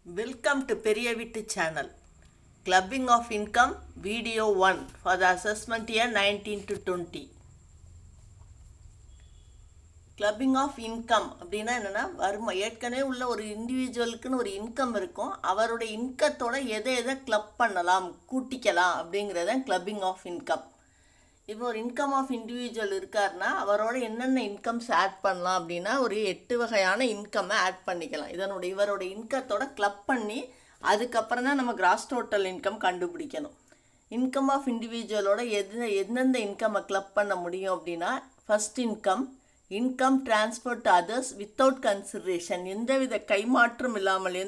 Welcome to Periyavittu channel. Clubbing of income video 1 for the assessment year 19 to 20. Clubbing of income அப்படின்னா என்னன்னா ஏற்கனவே உள்ள ஒரு இண்டிவிஜுவலுக்குன்னு ஒரு இன்கம் இருக்கும். அவருடைய இன்கத்தோட எதை கிளப் பண்ணலாம், கூட்டிக்கலாம் அப்படிங்கிறத கிளப்பிங் ஆஃப் இன்கம். இப்போ ஒரு இன்கம் ஆஃப் இண்டிவிஜுவல் இருக்காருன்னா அவரோட என்னென்ன இன்கம்ஸ் ஆட் பண்ணலாம் அப்படின்னா ஒரு 8 வகையான இன்கம்மை ஆட் பண்ணிக்கலாம். இவரோட இன்கத்தோட கிளப் பண்ணி அதுக்கப்புறம் தான் நம்ம கிராஸ் டோட்டல் இன்கம் கண்டுபிடிக்கணும். இன்கம் ஆஃப் இண்டிவிஜுவலோட எந்தெந்த இன்கம்மை கிளப் பண்ண முடியும் அப்படின்னா first income transfer to others without consideration, எந்தவித கைமாற்றம் இல்லாமல்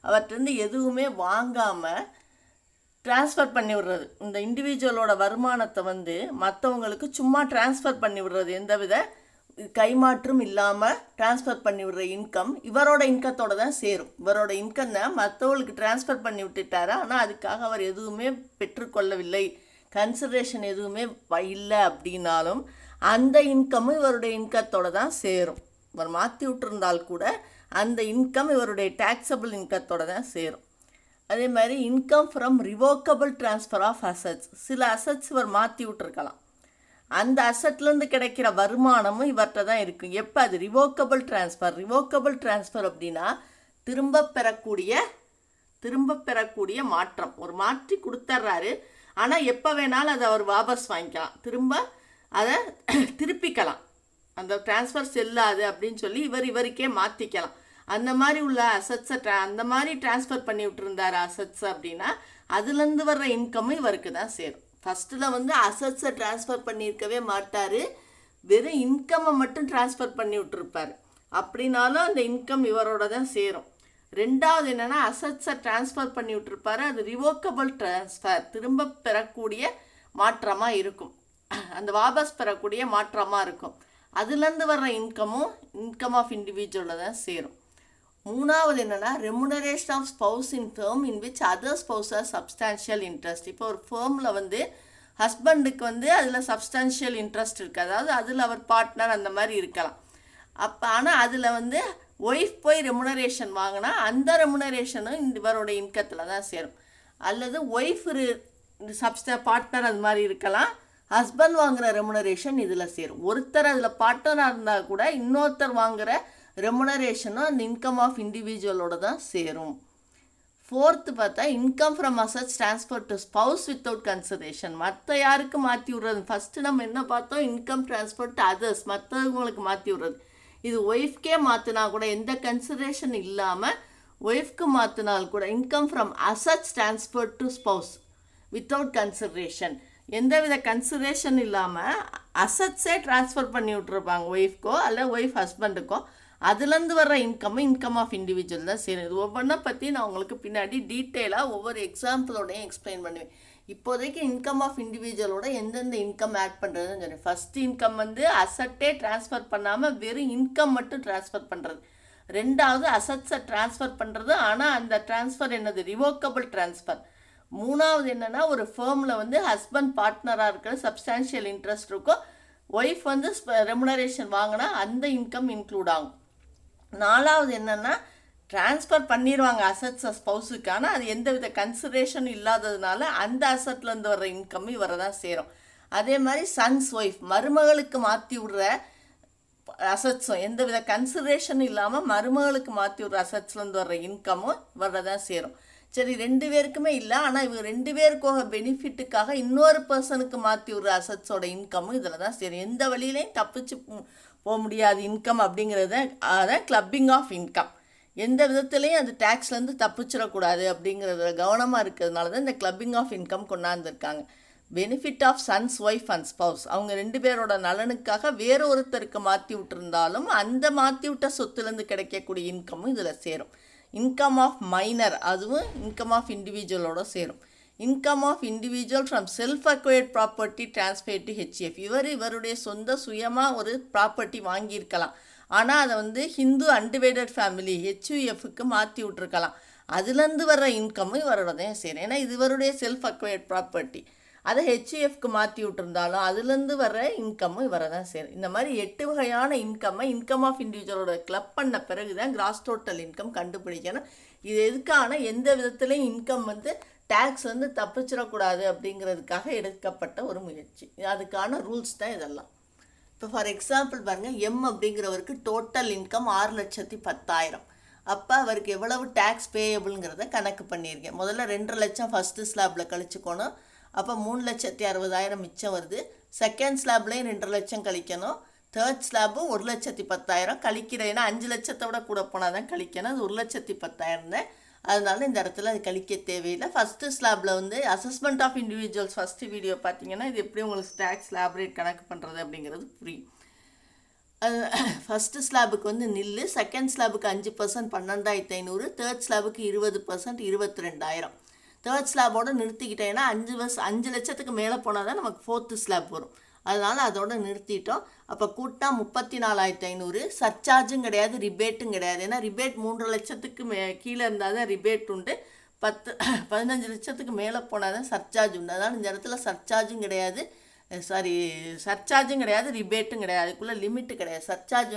அவற்றிருந்து எதுவுமே வாங்காமல் ட்ரான்ஸ்ஃபர் பண்ணி விடுறது. இந்த இண்டிவிஜுவலோட வருமானத்தை மற்றவங்களுக்கு சும்மா ட்ரான்ஸ்ஃபர் பண்ணி விடுறது, எந்தவித கைமாற்றும் இல்லாமல் ட்ரான்ஸ்ஃபர் பண்ணி விடுற இன்கம் இவரோட இன்கத்தோடு தான் சேரும். இவரோட இன்கம் தான் மற்றவங்களுக்கு ட்ரான்ஸ்ஃபர் பண்ணி விட்டுட்டாரா, ஆனால் அதுக்காக அவர் எதுவுமே பெற்றுக்கொள்ளவில்லை, கன்சிடரேஷன் எதுவுமே இல்லை அப்படின்னாலும் அந்த இன்கமும் இவருடைய இன்கத்தோடு தான் சேரும். இவர் மாற்றி விட்டுருந்தால் கூட அந்த இன்கம் இவருடைய டேக்ஸபிள் இன்கத்தோடு தான் சேரும். அதே மாதிரி income from revocable transfer of assets, சில அசட்ஸ் இவர் மாற்றி விட்டுருக்கலாம், அந்த அசட்லேருந்து கிடைக்கிற வருமானமும் இவர்கிட்ட தான் இருக்கும். எப்போ அது ரிவோக்கபிள் ட்ரான்ஸ்ஃபர் அப்படின்னா திரும்ப பெறக்கூடிய மாற்றம். ஒரு மாற்றி கொடுத்துட்றாரு, ஆனால் எப்போ வேணாலும் அதை அவர் வாபஸ் வாங்கிக்கலாம், திரும்ப அதை திருப்பிக்கலாம். அந்த டிரான்ஸ்ஃபர் செல்லாது அப்படின்னு சொல்லி இவருக்கே மாற்றிக்கலாம். அந்த மாதிரி உள்ள அசட்ஸை அந்த மாதிரி ட்ரான்ஸ்ஃபர் பண்ணி விட்டுருந்தார் அசட்ஸ் அப்படின்னா அதுலேருந்து வர்ற இன்கமும் இவருக்கு தான் சேரும். ஃபஸ்ட்டில் அசட்ஸை ட்ரான்ஸ்ஃபர் பண்ணியிருக்கவே மாட்டார், வெறும் இன்கம்மை மட்டும் ட்ரான்ஸ்ஃபர் பண்ணி விட்டுருப்பார். அப்படின்னாலும் அந்த இன்கம் இவரோட தான் சேரும். ரெண்டாவது என்னென்னா அசட்ஸை ட்ரான்ஸ்ஃபர் பண்ணி விட்டுருப்பாரு, அது ரிவோக்கபிள் ட்ரான்ஸ்ஃபர், திரும்ப பெறக்கூடிய மாற்றமாக இருக்கும், அந்த வாபஸ் பெறக்கூடிய மாற்றமாக இருக்கும். அதுலேருந்து வர்ற இன்கமும் இன்கம் ஆஃப் இண்டிவிஜுவலில் தான் சேரும். மூணாவது என்னென்னா remuneration of spouse in firm in which other spouse are substantial interest. இப்போ ஒரு ஃபேர்மில் ஹஸ்பண்டுக்கு அதில் சப்ஸ்டான்ஷியல் இன்ட்ரெஸ்ட் இருக்குது, அதாவது அதில் அவர் பார்ட்னர் அந்த மாதிரி இருக்கலாம். அப்போ ஆனால் அதில் ஒய்ஃப் போய் ரெமுனரேஷன் வாங்கினா அந்த ரெமுனரேஷனும் இவரோட இன்கத்தில் தான் சேரும். அல்லது ஒய்ஃப் பார்ட்னர் அது மாதிரி இருக்கலாம், ஹஸ்பண்ட் வாங்குகிற ரெமுனரேஷன் இதில் சேரும். ஒருத்தர் அதில் பார்ட்னராக இருந்தால் கூட இன்னொருத்தர் வாங்குகிற ரெமுனரேஷனும் அந்த இன்கம் ஆஃப் இண்டிவிஜுவலோட தான் சேரும். ஃபோர்த்து பார்த்தா income from assets transfer to spouse without consideration, மற்ற யாருக்கு மாற்றி விடுறது. ஃபஸ்ட்டு நம்ம என்ன பார்த்தோம், இன்கம் ட்ரான்ஸ்ஃபர் டு அதர்ஸ், மற்றவங்களுக்கு மாற்றி விடுறது. இது ஒய்ஃப்கே மாற்றினா கூட எந்த கன்சிடரேஷன் இல்லாமல் ஒய்ஃப்க்கு மாற்றினால் கூட income from assets transfer to spouse without consideration, எந்தவித கன்சிடரேஷன் இல்லாமல் அசட்ஸே ட்ரான்ஸ்ஃபர் பண்ணி விட்ருப்பாங்க ஒய்ஃப்க்கோ அல்ல ஒய்ஃப் ஹஸ்பண்டுக்கோ, அதுலேருந்து வர்ற இன்கம் ஆஃப் இண்டிவிஜுவல் தான் சரி. இது ஒவ்வொன்றா பற்றி நான் உங்களுக்கு பின்னாடி டீட்டெயிலாக ஒவ்வொரு எக்ஸாம்பிளோடையும் எக்ஸ்பிளைன் பண்ணுவேன். இப்போதைக்கு இன்கம் ஆஃப் இண்டிவிஜுவலோட எந்தெந்த இன்கம் ஆட் பண்ணுறதுன்னு சொன்னேன். ஃபஸ்ட் இன்கம் அசட்டே ட்ரான்ஸ்ஃபர் பண்ணாமல் வெறும் இன்கம் மட்டும் ட்ரான்ஸ்ஃபர் பண்ணுறது. ரெண்டாவது அசட்ஸை ட்ரான்ஸ்ஃபர் பண்ணுறது, ஆனால் அந்த ட்ரான்ஸ்ஃபர் என்னது, ரிவோக்கபிள் ட்ரான்ஸ்ஃபர். மூணாவது என்னென்னா ஒரு ஃபேர்மில் ஹஸ்பண்ட் பார்ட்னராக இருக்கிற சப்ஸ்டான்ஷியல் இன்ட்ரெஸ்ட் இருக்கும், ஒய்ஃப் ரெமுனரேஷன் வாங்கினா அந்த இன்கம் இன்க்ளூட் ஆகும். நாலாவது என்னென்னா ட்ரான்ஸ்ஃபர் பண்ணிடுவாங்க அசட்ஸை ஸ்பவுஸுக்கு, ஆனால் அது எந்தவித கன்சிடரேஷன் இல்லாததுனால அந்த அசட்லேருந்து வர்ற இன்கம் இவரை தான் சேரும். அதே மாதிரி சன்ஸ் ஒய்ஃப், மருமகளுக்கு மாற்றி விடுற அசட்ஸும் எந்தவித கன்சிடரேஷன் இல்லாமல் மருமகளுக்கு மாற்றி விடுற அசட்ஸ்லேருந்து வர்ற இன்கமும் இவரை தான் சேரும். சரி, 2 பேருக்குமே இல்லை, ஆனால் இவங்க 2 பேருக்காக பெனிஃபிட்டுக்காக இன்னொரு பர்சனுக்கு மாற்றி விடுற அசட்ஸோட இன்கமும் இதில் தான் சேரும். எந்த வழியிலையும் தப்பிச்சு போக முடியாது இன்கம் அப்படிங்கிறத அதான் கிளப்பிங் ஆஃப் இன்கம். எந்த விதத்துலேயும் அது டேக்ஸ்லேருந்து தப்பிச்சிடக்கூடாது அப்படிங்கிறத கவனமாக இருக்கிறதுனால தான் இந்த கிளப்பிங் ஆஃப் இன்கம் கொண்டாந்துருக்காங்க. Benefit of sons wife and spouse, அவங்க 2 பேரோட நலனுக்காக வேறு ஒருத்தருக்கு மாற்றி விட்டுருந்தாலும் அந்த மாற்றி விட்ட சொத்துலேருந்து கிடைக்கக்கூடிய இன்கமும் இதில் சேரும். இன்கம் ஆஃப் மைனர், அதுவும் இன்கம் ஆஃப் இண்டிவிஜுவலோட சேரும். Income of individual from self acquired property transfer to HF, இவருடைய சுயமாக ஒரு ப்ராப்பர்ட்டி வாங்கியிருக்கலாம், ஆனால் அதை ஹிந்து அன்டிவைடட் ஃபேமிலி ஹெச்யூஎஃப்க்கு மாற்றி விட்டுருக்கலாம், அதுலேருந்து வர்ற இன்கமும் இவரோட தான் சேரும். ஏன்னா இது இவருடைய செல்ஃப் அக்வயர்ட் ப்ராப்பர்ட்டி. அதை ஹெச்இஎஃப்க்கு மாற்றி விட்டுருந்தாலும் அதுலேருந்து வர இன்கம்மும் இவரை தான் சேரும். இந்த மாதிரி 8 வகையான இன்கம்மை இன்கம் ஆஃப் இண்டிவிஜுவலோட கிளப் பண்ண பிறகு தான் கிராஸ் டோட்டல் இன்கம் கண்டுபிடிக்கணும். இது எதுக்கான எந்த விதத்துலையும் இன்கம் டேக்ஸ் தப்பிச்சிடக்கூடாது அப்படிங்கிறதுக்காக எடுக்கப்பட்ட ஒரு முயற்சி. அதுக்கான ரூல்ஸ் தான் இதெல்லாம். இப்போ ஃபார் எக்ஸாம்பிள் பாருங்கள், எம் அப்படிங்கிறவருக்கு டோட்டல் இன்கம் 6,10,000. அப்போ அவருக்கு எவ்வளவு டேக்ஸ் பேயபிள்ங்கிறத கணக்கு பண்ணியிருக்கேன். முதல்ல 2 லட்சம் ஃபஸ்ட்டு ஸ்லாபில் கழிச்சுக்கணும். அப்போ 3,60,000 மிச்சம் வருது. செகண்ட் ஸ்லாப்லேயும் 2 லட்சம் கழிக்கணும். தேர்ட் ஸ்லாபும் 1,10,000 கழிக்கிறேன்னா 5 லட்சத்தை விட கூட போனால் தான் கழிக்கணும். அது 1,10,000 தான். அதனால இந்த இடத்துல அது கழிக்க தேவையில்லை. ஃபஸ்ட்டு ஸ்லாபில் assessment of individuals first video பார்த்தீங்கன்னா இது எப்படி உங்களுக்கு டேக்ஸ் ஸ்லாப் ரேட் கணக்கு பண்ணுறது அப்படிங்கிறது புரியும். ஃபஸ்ட்டு ஸ்லாபுக்கு நில்லு, செகண்ட் ஸ்லாபுக்கு 5% 12,500, தேர்ட் ஸ்லாபுக்கு 20% 22,000. தேர்ட் ஸ்லாபோடு நிறுத்திக்கிட்டேன்னா 5 லட்சத்துக்கு மேலே போனால் தான் நமக்கு ஃபோர்த்து ஸ்லாப் வரும். அதனால் அதோடு நிறுத்திட்டோம். அப்போ கூட்டா 34,500. சர்ச்சார்ஜும் கிடையாது, ரிபேட்டும் கிடையாது. ஏன்னா ரிபேட் 3 லட்சத்துக்கு கீழே இருந்தால் தான் ரிபேட் உண்டு. 15 லட்சத்துக்கு மேலே போனால் தான் சர்ச்சார்ஜ் உண்டு. அதனால் இந்த இடத்துல சர்ச்சார்ஜும் கிடையாது, ரிபேட்டும் கிடையாது. அதுக்குள்ளே லிமிட்டு கிடையாது. சர்ச்சார்ஜ்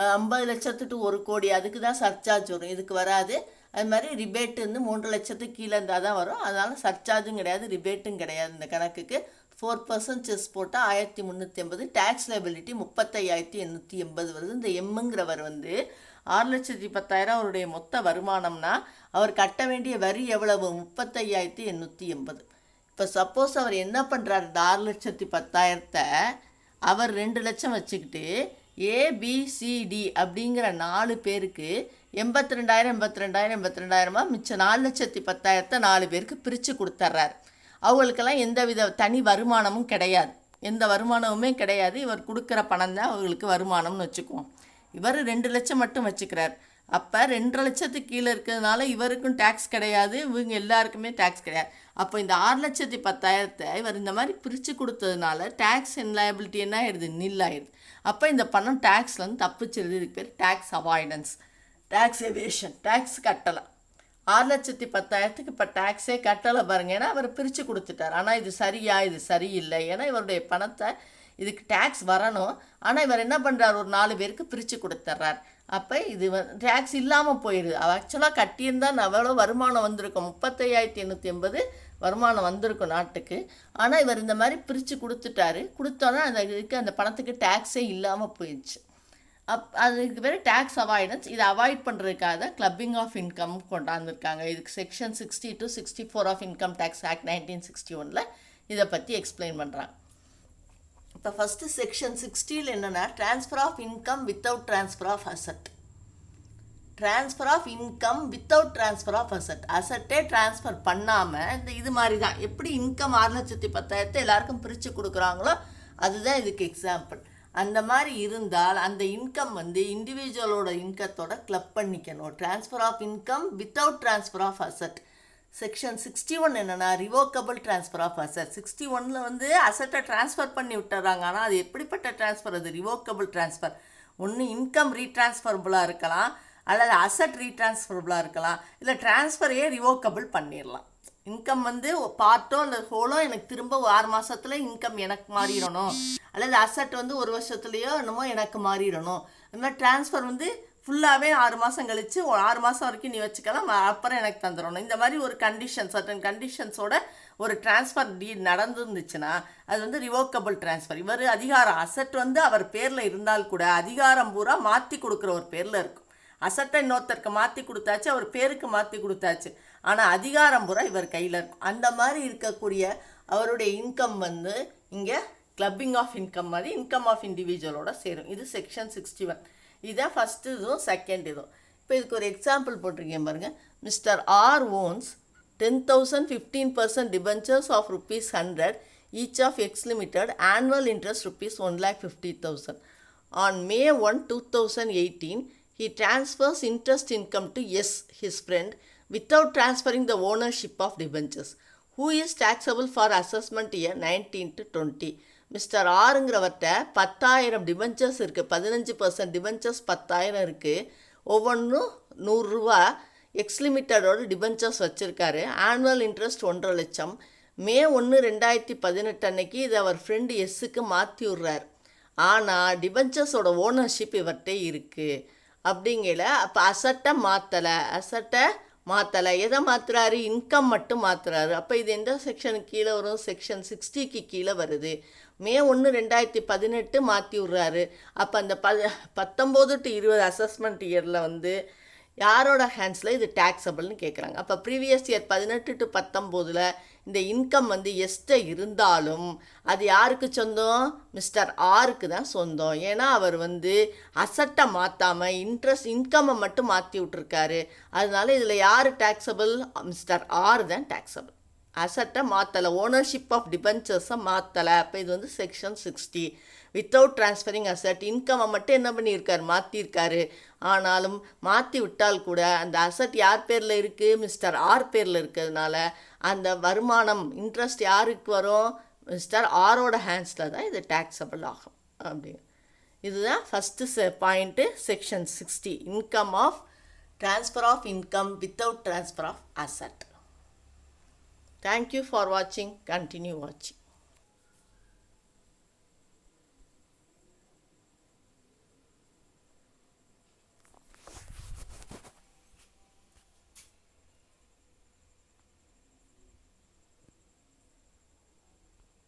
50 லட்சத்துக்கு 1 கோடி, அதுக்கு தான் சர்ச்சார்ஜ் வரும், இதுக்கு வராது. அது மாதிரி ரிபேட்டு 3 லட்சத்துக்கு கீழே இருந்தால் தான் வரும். அதனால் சர்ச்சார்ஜும் கிடையாது, ரிபேட்டும் கிடையாது. இந்த கணக்குக்கு 4% செஸ் போட்டால் 1,350. டேக்ஸ் லைபிலிட்டி 35,880 வருது. இந்த எம்முங்கிறவர் 6,10,000 அவருடைய மொத்த வருமானம்னா அவர் கட்ட வேண்டிய வரி எவ்வளவு? 35,880. இப்போ சப்போஸ் அவர் என்ன பண்ணுறாரு, இந்த 6,10,000 அவர் 2 லட்சம் வச்சுக்கிட்டு ஏபிசிடி அப்படிங்கிற 4 பேருக்கு 82,000 மிச்சம் 4,10,000 4 பேருக்கு பிரித்து கொடுத்துட்றாரு. அவங்களுக்கெல்லாம் எந்த வித தனி வருமானமும் கிடையாது, எந்த வருமானமுமே கிடையாது. இவர் கொடுக்குற பணம் தான் அவங்களுக்கு வருமானம்னு வச்சுக்குவோம். இவர் 2 லட்சம் மட்டும் வச்சுக்கிறார். அப்போ 2 லட்சத்துக்கு கீழே இருக்கிறதுனால இவருக்கும் டேக்ஸ் கிடையாது, இவங்க எல்லாருக்குமே டேக்ஸ் கிடையாது. அப்போ இந்த 6,10,000 இவர் இந்த மாதிரி பிரித்து கொடுத்ததுனால டேக்ஸ் லைபிலிட்டி என்ன ஆயிடுது? நில் ஆயிடுது. அப்போ இந்த பணம் டேக்ஸ்லேருந்து தப்பிச்சிருது. இதுக்கு பேர் tax avoidance, tax evasion. Tax கட்டலாம். 6,10,000 இப்போ டேக்ஸே கட்டலை பாருங்க, ஏன்னா அவர் பிரித்து கொடுத்துட்டார். ஆனால் இது சரியா? இது சரியில்லை. ஏன்னா இவருடைய பணத்தை இதுக்கு டேக்ஸ் வரணும், ஆனால் இவர் என்ன பண்ணுறார், ஒரு 4 பேருக்கு பிரித்து கொடுத்துட்றார். அப்போ இது டேக்ஸ் இல்லாமல் போயிடுது. ஆக்சுவலாக கட்டியிருந்தால் எவ்வளோ வருமானம் வந்திருக்கும்? 35,880 வருமானம் வந்திருக்கும் நாட்டுக்கு. ஆனால் இவர் இந்த மாதிரி பிரித்து கொடுத்துட்டாரு. கொடுத்தோன்னா அந்த பணத்துக்கு டேக்ஸே இல்லாமல் போயிடுச்சு. அதுக்கு பேர் டேக்ஸ் அவாய்டன்ஸ். இதை அவாய்ட் பண்ணுறதுக்காக கிளப்பிங் ஆஃப் இன்கம் கொண்டாந்துருக்காங்க. இதுக்கு section 60 to 64 of income tax act 1961 இதை பற்றி எக்ஸ்பிளைன் பண்ணுறாங்க. இப்போ ஃபஸ்ட்டு செக்ஷன் 60 என்னென்னா transfer of income without transfer of asset. Transfer of income without transfer of asset. அசட்டே ட்ரான்ஸ்ஃபர் பண்ணாமல் இது மாதிரி தான். எப்படி இன்கம் 6,10,000 எல்லாருக்கும் பிரித்து கொடுக்குறாங்களோ அதுதான் இதுக்கு எக்ஸாம்பிள். அந்த மாதிரி இருந்தால் அந்த இன்கம் இண்டிவிஜுவலோட இன்கத்தோட கிளப் பண்ணிக்கணும். Transfer of income without transfer of asset. Section 61 என்னென்னா ரிவோக்கபிள் ட்ரான்ஸ்ஃபர் ஆஃப் அசட். 61 அசட்டை ட்ரான்ஸ்ஃபர் பண்ணி விட்டுறாங்க. ஆனால் அது எப்படிப்பட்ட ட்ரான்ஸ்ஃபர்? அது ரிவோக்கபிள் ட்ரான்ஸ்ஃபர். ஒன்று இன்கம் ரீட்ரான்ஸ்ஃபரபுளாக இருக்கலாம், அல்லது அசட் ரீட்ரான்ஸ்ஃபரபுளாக இருக்கலாம், இல்லை ட்ரான்ஸ்ஃபரையே ரிவோக்கபிள் பண்ணிடலாம். இன்கம் பார்ட்டோ இல்லை ஹோலோ எனக்கு திரும்ப 6 மாதத்தில் இன்கம் எனக்கு மாறிடணும், அல்லது அசட் 1 வருஷத்துலேயோ என்னமோ எனக்கு மாறிடணும். அது மாதிரி ட்ரான்ஸ்ஃபர் ஃபுல்லாகவே 6 மாதம் கழித்து 6 மாதம் வரைக்கும் நீ வச்சுக்கலாம், அப்புறம் எனக்கு தந்துடணும். இந்த மாதிரி ஒரு கண்டிஷன், சர்டன் கண்டிஷன்ஸோட ஒரு ட்ரான்ஸ்ஃபர் டீட் நடந்துருந்துச்சுன்னா அது ரிவோக்கபிள் ட்ரான்ஸ்ஃபர். இவர் அதிகாரம் அசட் அவர் பேரில் இருந்தால் கூட அதிகாரம் பூரா மாற்றி கொடுக்குற ஒரு பேரில் இருக்கும். அசட்டை இன்னொருத்தருக்கு மாற்றி கொடுத்தாச்சு, அவர் பேருக்கு மாற்றி கொடுத்தாச்சு, ஆனால் அதிகாரம் பூரா இவர் கையில் இருக்கும். அந்த மாதிரி இருக்கக்கூடிய அவருடைய இன்கம் இங்கே கிளப்பிங் ஆஃப் இன்கம் மாதிரி இன்கம் ஆஃப் இண்டிவிஜுவலோட சேரும். இது செக்ஷன் 61. இதுதான் ஃபஸ்ட்டு இதுவும் செகண்ட் இதுவும். இப்போ இதுக்கு ஒரு எக்ஸாம்பிள் போட்டிருக்கேன் பாருங்கள். Mister R owns 10,000 15% debentures of ₹100 each of X Limited, annual interest ₹1,50,000. On May 1, 2018, he transfers interest income to S, his friend, without transferring the ownership of debentures. Who is taxable for assessment year 19 to 20? Mister ஆருங்கிறவர்கிட்ட 10,000 debentures இருக்குது. 15% debentures 10,000 இருக்குது. ஒவ்வொன்றும் ₹100. X லிமிட்டடோட debentures வச்சுருக்காரு. Annual interest 1,50,000. மே 1 2018 அன்னைக்கு இது அவர் friend எஸ்ஸுக்கு மாற்றி விட்றார். ஆனால் டிபென்ச்சர்ஸோட ownership இவர்கிட்ட இருக்குது. அப்படிங்கல அப்போ அசட்டை மாற்றலை. எதை மாற்றுறாரு? இன்கம் மட்டும் மாற்றுறாரு. அப்போ இது எந்த செக்ஷனுக்கு கீழே வரும்? செக்ஷன் 60க்கு கீழே வருது. மே 1 2018 மாற்றி விட்றாரு. அப்போ அந்த 19 to 20 அசஸ்மெண்ட் இயரில் யாரோட ஹேண்ட்ஸில் இது டேக்ஸபிள்னு கேட்குறாங்க. அப்போ ப்ரீவியஸ் இயர் 18 to 19 இந்த இன்கம் எஸ்ட்டை இருந்தாலும் அது யாருக்கு சொந்தம்? மிஸ்டர் ஆருக்கு தான் சொந்தம். ஏன்னா அவர் அசட்டை மாற்றாமல் இன்கம்மை மட்டும் மாற்றி விட்ருக்காரு. அதனால இதில் யார் டேக்ஸபிள்? மிஸ்டர் ஆர் தான் டேக்ஸபிள். அசட்டை மாற்றலை, ஓனர்ஷிப் ஆஃப் டிபென்ச்சர்ஸை மாற்றலை. அப்போ இது செக்ஷன் 60. வித்தவுட் ட்ரான்ஸ்ஃபரிங் அசட், இன்கம்மை மட்டும் என்ன பண்ணியிருக்காரு? மாற்றிருக்காரு. ஆனாலும் மாற்றி விட்டால் கூட அந்த அசட் யார் பேரில் இருக்குது? மிஸ்டர் ஆர் பேரில் இருக்கிறதுனால அந்த வருமானம் இன்ட்ரெஸ்ட் யாருக்கு வரும்? மிஸ்டர் ஆரோட ஹேண்ட்ஸில் தான் இது டேக்ஸபிள் ஆகும். அப்படி இதுதான் first point, section 60, income of transfer of income without transfer of asset. Thank you for watching. Continue watching.